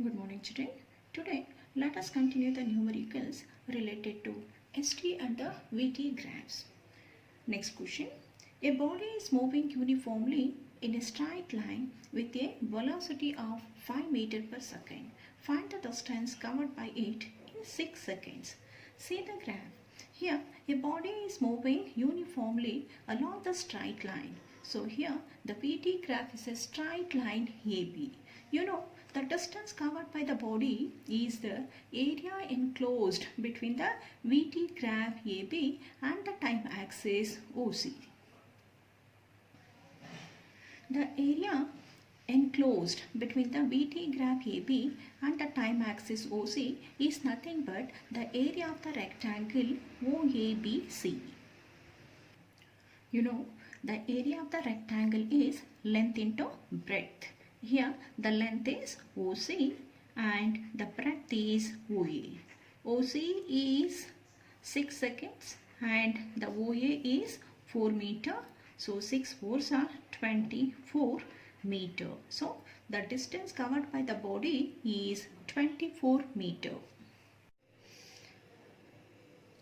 Good morning children. Today let us continue the numericals related to ST and the VT graphs. Next question. A body is moving uniformly in a straight line with a velocity of 5 meters per second. Find the distance covered by it in 6 seconds. See the graph. Here a body is moving uniformly along the straight line. So here the VT graph is a straight line AB. You know, the distance covered by the body is the area enclosed between the VT graph AB and the time axis OC. The area enclosed between the VT graph AB and the time axis OC is nothing but the area of the rectangle OABC. You know, the area of the rectangle is length into breadth. Here the length is OC and the breadth is OA. OC is 6 seconds and the OA is 4 meter. So 6 fours are 24 meter. So the distance covered by the body is 24 meter.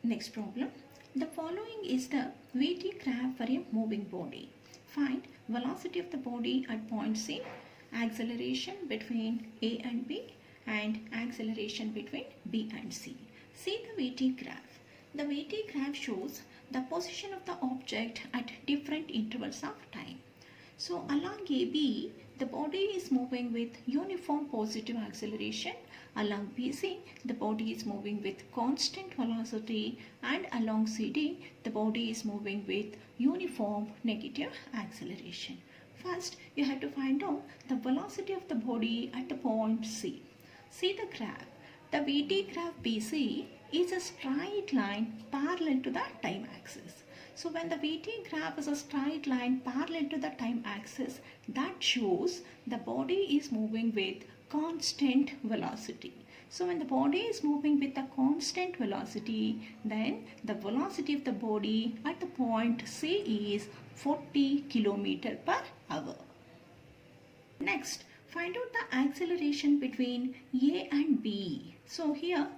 Next problem. The following is the VT graph for a moving body. Find velocity of the body at point C, acceleration between A and B, and acceleration between B and C. See the VT graph. The VT graph shows the position of the object at different intervals of time. So along AB, the body is moving with uniform positive acceleration. Along BC, the body is moving with constant velocity, and along CD, the body is moving with uniform negative acceleration. First, you have to find out the velocity of the body at the point C. See the graph. The VT graph BC is a straight line parallel to the time axis. So when the VT graph is a straight line parallel to the time axis, that shows the body is moving with constant velocity. So when the body is moving with a constant velocity, then the velocity of the body at the point C is 40 km per hour. Next, find out the acceleration between A and B. So here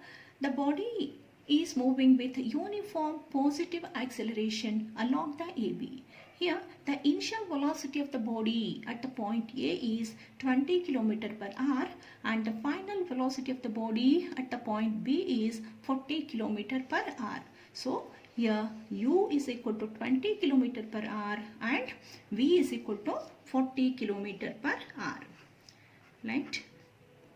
the body is moving with uniform positive acceleration along the AB. Here the initial velocity of the body at the point A is 20 km per hour and the final velocity of the body at the point B is 40 km per hour. So here U is equal to 20 km per hour and V is equal to 40 km per hour. Right?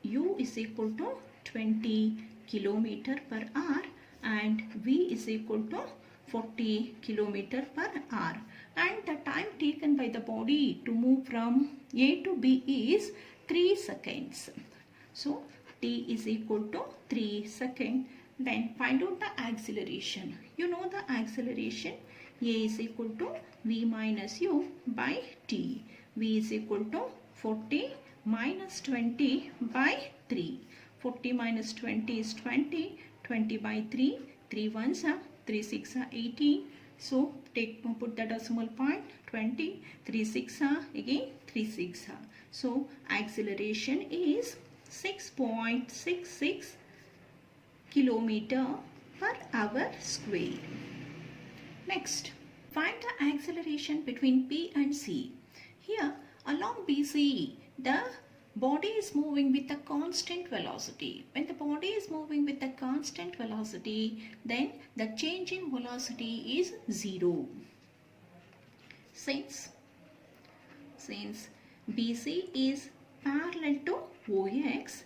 U is equal to 20 km per hour and V is equal to 40 km per hour, and the time taken by the body to move from A to B is 3 seconds. So T is equal to 3 seconds. Then find out the acceleration. You know the acceleration. A is equal to V minus U by T. V is equal to 40 minus 20 by 3. 40 minus 20 is 20. 20 by 3. 3 ones are 3 6 are 18. So put the decimal point 20. 3 6 are again 3 6 are. So acceleration is 6.66 km per hour square. Next, find the acceleration between B and C. Here along BC, the body is moving with a constant velocity. When the body is moving with a constant velocity, then the change in velocity is 0. Since BC is parallel to OX,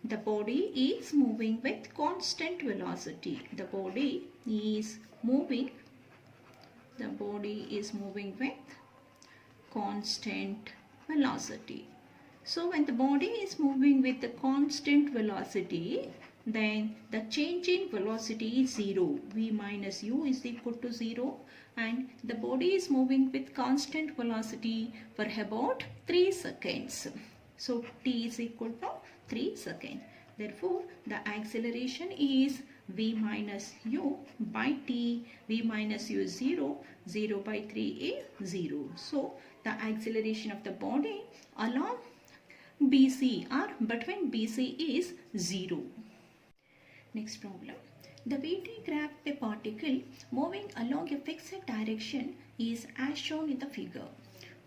the body is moving with constant velocity. The body is moving with constant velocity. So when the body is moving with the constant velocity, then the change in velocity is 0. V minus U is equal to 0, and the body is moving with constant velocity for about 3 seconds. So T is equal to 3 seconds. Therefore, the acceleration is V minus U by T. V minus U is 0. 0 by 3 is 0. So the acceleration of the body along BC or between BC is 0. Next problem. The VT graph of a particle moving along a fixed direction is as shown in the figure.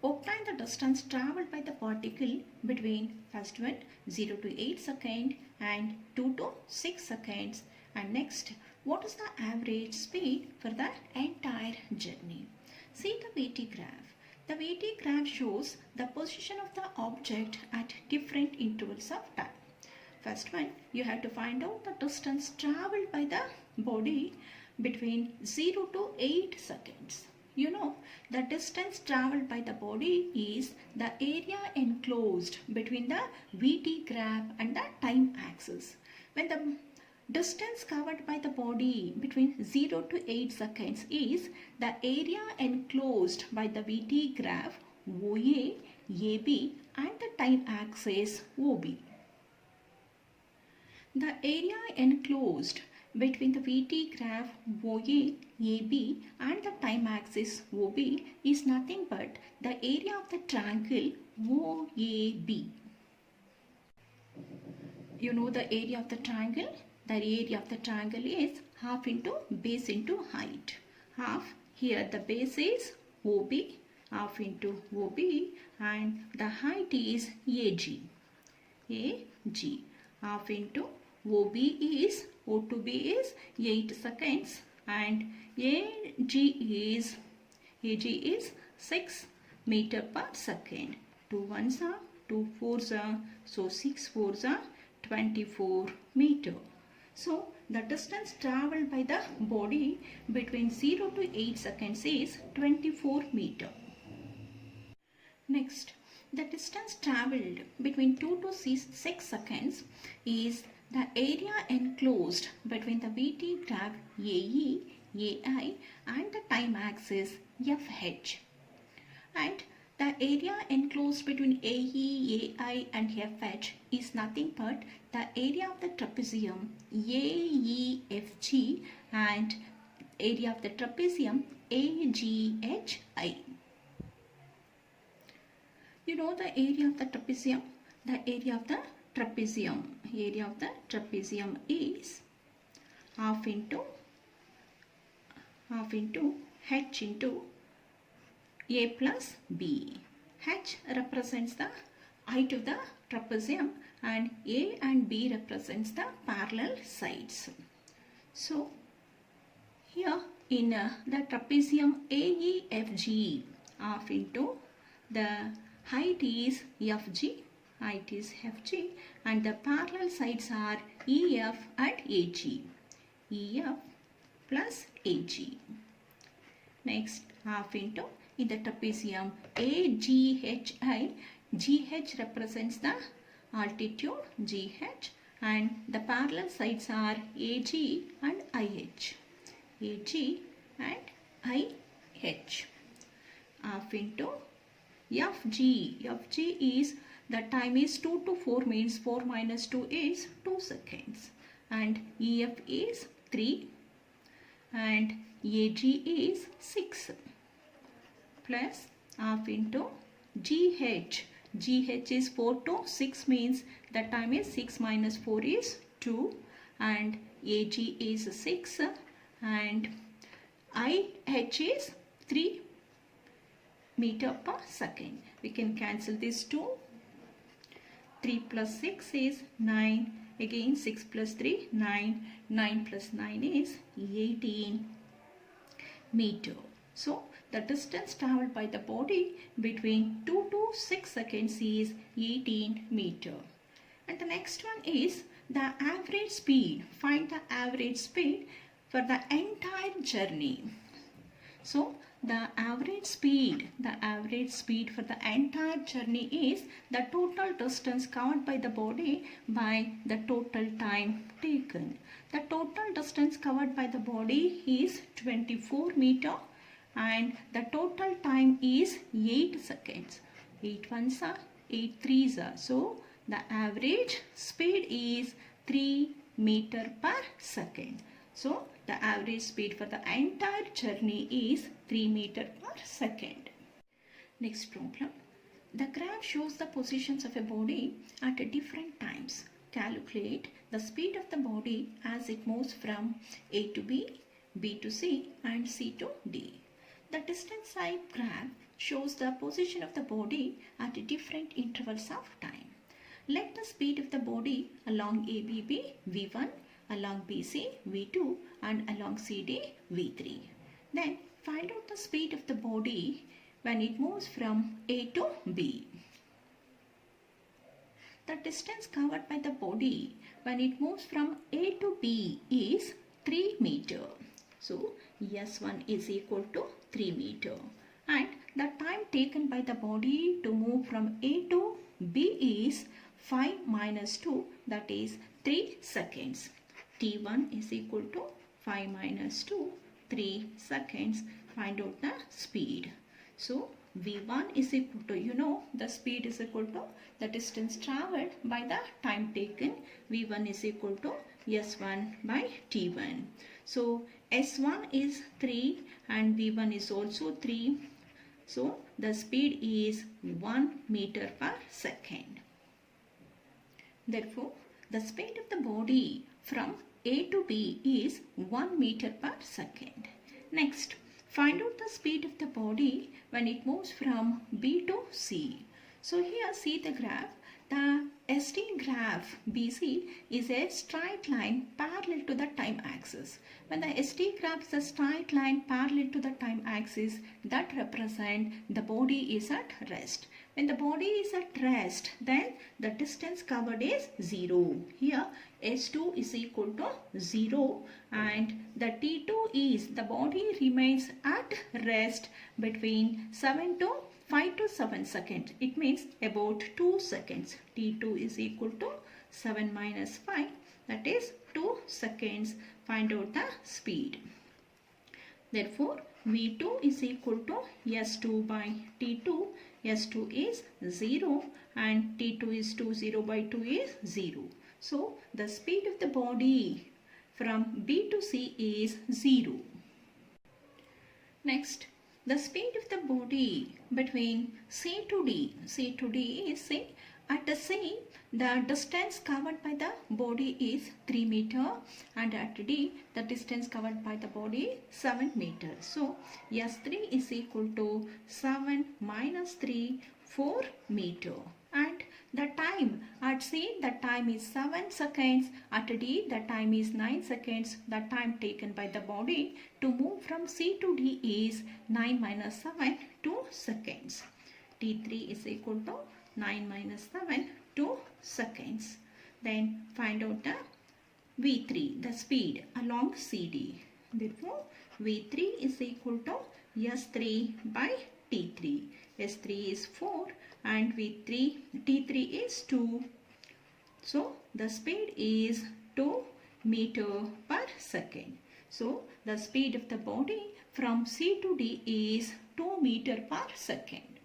Obtain the distance travelled by the particle between first one 0 to 8 seconds and 2 to 6 seconds, and next what is the average speed for the entire journey. See the VT graph. The VT graph shows the position of the object at different intervals of time. First one, you have to find out the distance travelled by the body between 0 to 8 seconds. You know, the distance travelled by the body is the area enclosed between the VT graph and the time axis. When the distance covered by the body between 0 to 8 seconds is the area enclosed by the VT graph OA, AB and the time axis OB. The area enclosed between the VT graph OA, AB and the time axis OB is nothing but the area of the triangle OAB. You know the area of the triangle? The area of the triangle is half into base into height. Half, here the base is OB, half into OB, and the height is AG. AG. Half into OB is, O to B is 8 seconds, and AG is 6 meter per second. 2 ones are, 2 fours are, so 6 fours are 24 meter. So the distance travelled by the body between 0 to 8 seconds is 24 meter. Next, the distance travelled between 2 to 6 seconds is the area enclosed between the VT graph AE, AI and the time axis FH. And the area enclosed between AE, AI and FH is nothing but the area of the trapezium AEFG and area of the trapezium AGHI. You know the area of the trapezium? The area of the trapezium is half into H into A plus B. H represents the height of the trapezium and A and B represents the parallel sides. So here in the trapezium AEFG, half into the height is FG, and the parallel sides are EF and AG. EF plus AG. Next, half into in the trapezium AGHI, GH represents the altitude GH and the parallel sides are AG and IH. AG and IH. Half into FG. FG is the time is 2 to 4 means 4 minus 2 is 2 seconds. And EF is 3 and AG is 6 plus half into GH. GH is 4 to 6 means the time is 6 minus 4 is 2 and AG is 6 and IH is 3 meter per second. We can cancel these two. 3 plus 6 is 9. Again 6 plus 3, 9. 9 plus 9 is 18 meter. So the distance travelled by the body between 2 to 6 seconds is 18 meter. And the next one is the average speed. Find the average speed for the entire journey. So the average speed for the entire journey is the total distance covered by the body by the total time taken. The total distance covered by the body is 24 meter and the total time is 8 seconds. 8 ones are, 8 threes are. So the average speed is 3 meter per second. So the average speed for the entire journey is 3 meter per second. Next problem. The graph shows the positions of a body at different times. Calculate the speed of the body as it moves from A to B, B to C and C to D. The distance type graph shows the position of the body at different intervals of time. Let the speed of the body along ABB V1, along BC V2 and along CD V3. Then find out the speed of the body when it moves from A to B. The distance covered by the body when it moves from A to B is 3 meter. So S1 is equal to 3 meter. And the time taken by the body to move from A to B is 5 minus 2, that is 3 seconds. T1 is equal to 5 minus 2, 3 seconds. Find out the speed. So V1 is equal to, the speed is equal to the distance travelled by the time taken. V1 is equal to S1 by T1. So S1 is 3 and V1 is also 3. So the speed is 1 meter per second. Therefore, the speed of the body from A to B is 1 meter per second. Next, find out the speed of the body when it moves from B to C. So here see the graph. The ST graph BC is a straight line parallel to the time axis. When the ST graph is a straight line parallel to the time axis, that represent the body is at rest. When the body is at rest, then the distance covered is 0. Here S2 is equal to 0 and the T2 is the body remains at rest between 5 to 7 seconds. It means about 2 seconds. T2 is equal to 7 minus 5, that is 2 seconds. Find out the speed. Therefore, V2 is equal to S2 by T2. S2 is 0 and T2 is 2, 0 by 2 is 0. So, the speed of the body from B to C is 0. Next, the speed of the body between C to D. C to D is, say, at C, the distance covered by the body is 3 meter and at D, the distance covered by the body 7 meters. So, S3 is equal to 7 minus 3, 4 meter. And the time at C, the time is 7 seconds. At D, the time is 9 seconds. The time taken by the body to move from C to D is 9 minus 7, 2 seconds. T3 is equal to 9 minus 7, 2 seconds. Then find out the V3, the speed along CD. Therefore, V3 is equal to S3 by T3. S3 is 4 and T3 is 2. So, the speed is 2 meter per second. So, the speed of the body from C to D is 2 meter per second.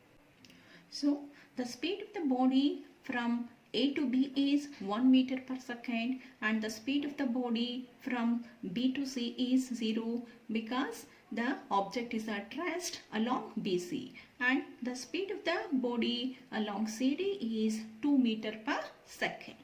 So, the speed of the body from A to B is 1 meter per second and the speed of the body from B to C is 0 because the object is at rest along BC and the speed of the body along CD is 2 meter per second.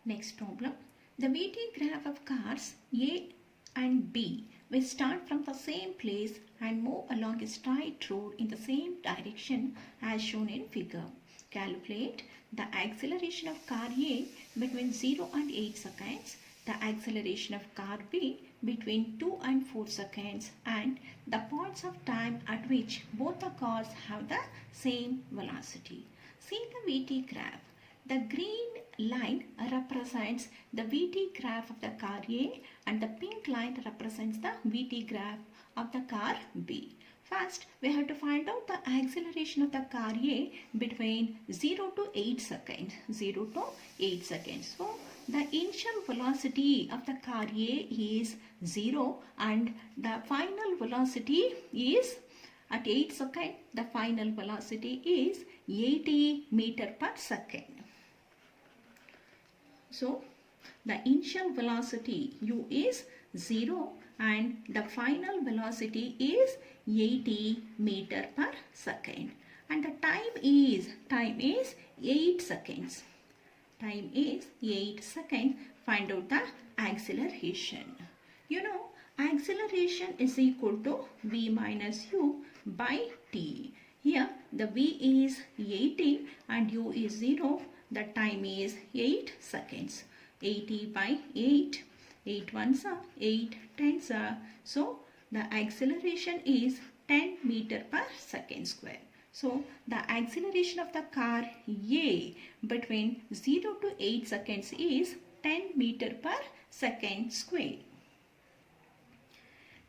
Next problem. The VT graph of cars A and B will start from the same place and move along a straight road in the same direction as shown in figure. Calculate the acceleration of car A between 0 and 8 seconds, the acceleration of car B between 2 and 4 seconds and the points of time at which both the cars have the same velocity. See the VT graph. The green line represents the VT graph of the car A and the pink line represents the VT graph of the car B. First, we have to find out the acceleration of the car A between 0 to 8 seconds. 0 to 8 seconds. So, the initial velocity of the car A is 0 and the final velocity is at 8 seconds. The final velocity is 80 meter per second. So, the initial velocity U is 0 and the final velocity is 80 meter per second. and the time is 8 seconds. Time is 8 seconds. Find out the acceleration. You know, acceleration is equal to v minus u by t. Here the v is 80 and u is 0. The time is 8 seconds. 80 by 8. 8 ones are 8 tens are. So the acceleration is 10 meter per second square. So the acceleration of the car A between 0 to 8 seconds is 10 meter per second square.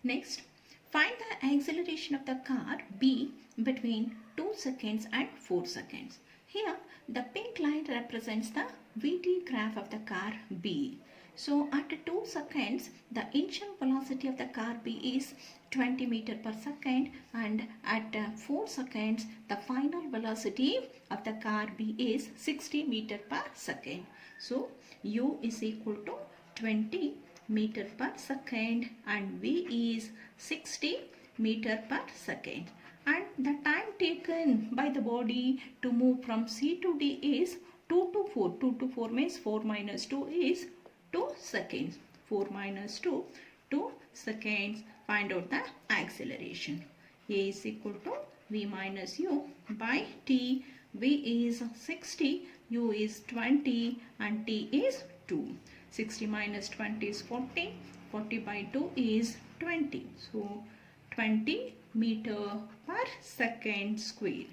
Next, find the acceleration of the car B between 2 seconds and 4 seconds. Here the pink line represents the VT graph of the car B. So at 2 seconds, the initial velocity of the car B is 20 meter per second, and at 4 seconds, the final velocity of the car B is 60 meter per second. So U is equal to 20 meter per second and V is 60 meter per second. And the time taken by the body to move from C to D is 2 to 4. 2 to 4 means 4 minus 2 is 2 seconds. 4 minus 2, 2 seconds. Find out the acceleration. A is equal to V minus U by T. V is 60, U is 20 and T is 2. 60 minus 20 is 40. 40 by 2 is 20. So 20 meter per second square.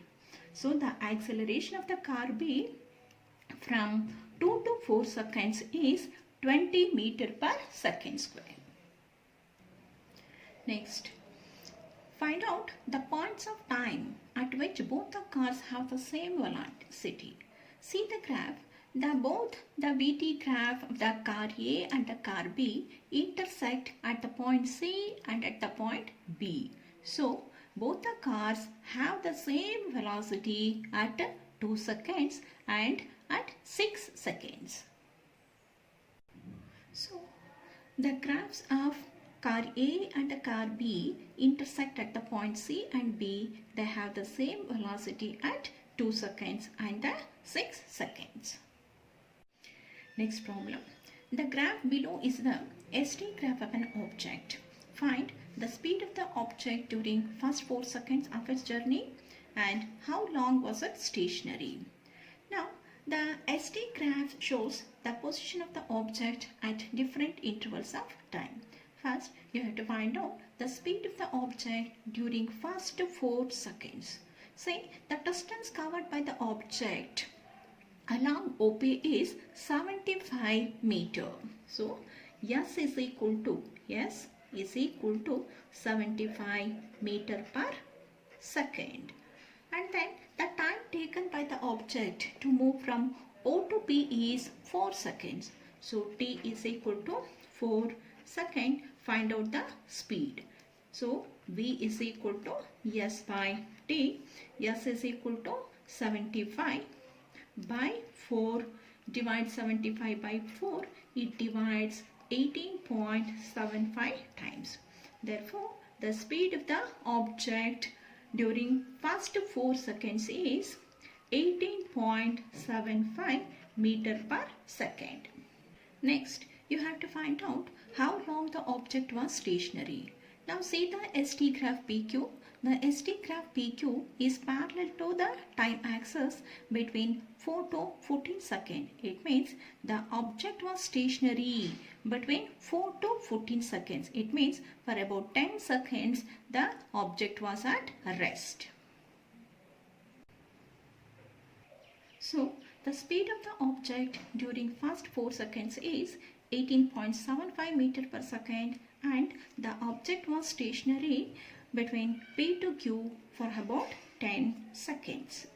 So the acceleration of the car B from 2 to 4 seconds is 20 meter per second square. Next, find out the points of time at which both the cars have the same velocity. See the graph. Both the VT graph of the car A and the car B intersect at the point C and at the point B. So, both the cars have the same velocity at 2 seconds and at 6 seconds. So, the graphs of car A and the car B intersect at the point C and B. They have the same velocity at 2 seconds and 6 seconds. Next problem. The graph below is the ST graph of an object. Find the speed of the object during first 4 seconds of its journey and how long was it stationary. Now, the ST graph shows the position of the object at different intervals of time. First, you have to find out the speed of the object during first 4 seconds. Say the distance covered by the object along OP is 75 meter. So, S is equal to 75 meter per second. And then the time taken by the object to move from O to P is 4 seconds. So, T is equal to 4 seconds. Find out the speed. So, V is equal to S by T. S is equal to 75 by 4. Divide 75 by 4. It divides 18.75 times. Therefore, the speed of the object during first 4 seconds is 18.75 meter per second. Next, you have to find out how long the object was stationary. Now see the ST graph PQ. The ST graph PQ is parallel to the time axis between 4 to 14 seconds. It means the object was stationary between 4 to 14 seconds. It means for about 10 seconds the object was at rest. So the speed of the object during first 4 seconds is 18.75 meter per second and the object was stationary between P to Q for about 10 seconds.